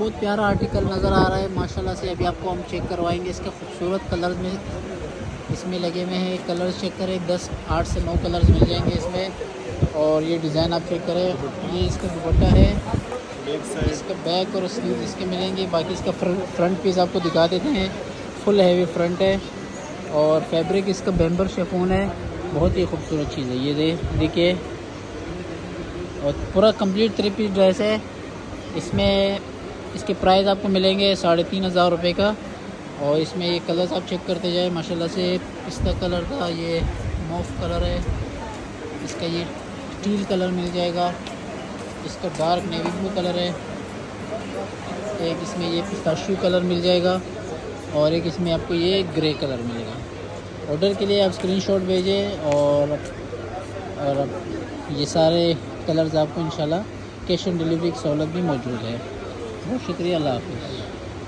बहुत प्यारा आर्टिकल नज़र आ रहा है माशाल्लाह से। अभी आपको हम चेक करवाएंगे। इसके खूबसूरत कलर में इसमें लगे हुए हैं। कलर चेक करें, 8 से 9 कलर्स मिल जाएंगे इसमें। और ये डिज़ाइन आप चेक करें। ये इसका दुपट्टा है, इसका बैक और स्लीव इसके मिलेंगे। बाकी इसका फ्रंट पीस आपको दिखा देते हैं। फुल हैवी फ्रंट है और फैब्रिक इसका बेम्बर शिफॉन है। बहुत ही खूबसूरत चीज़ है ये। देखिए, और पूरा कंप्लीट 3 पीस ड्रेस है। इसमें इसके प्राइस आपको मिलेंगे 3500 रुपये का। और इसमें ये कलर्स आप चेक करते जाए माशाल्लाह से। पिस्ता कलर का, ये मॉफ कलर है, इसका ये स्टील कलर मिल जाएगा, इसका डार्क नेवी ब्लू कलर है, एक इसमें ये पिस्ताशियो कलर मिल जाएगा और एक इसमें आपको ये ग्रे कलर मिलेगा। ऑर्डर के लिए आप स्क्रीनशॉट भेजें और ये सारे कलर्स आपको इंशाल्लाह कैश ऑन डिलीवरी की सहूलत भी मौजूद है। बहुत शुक्रिया, अल्लाह हाफ़िज़।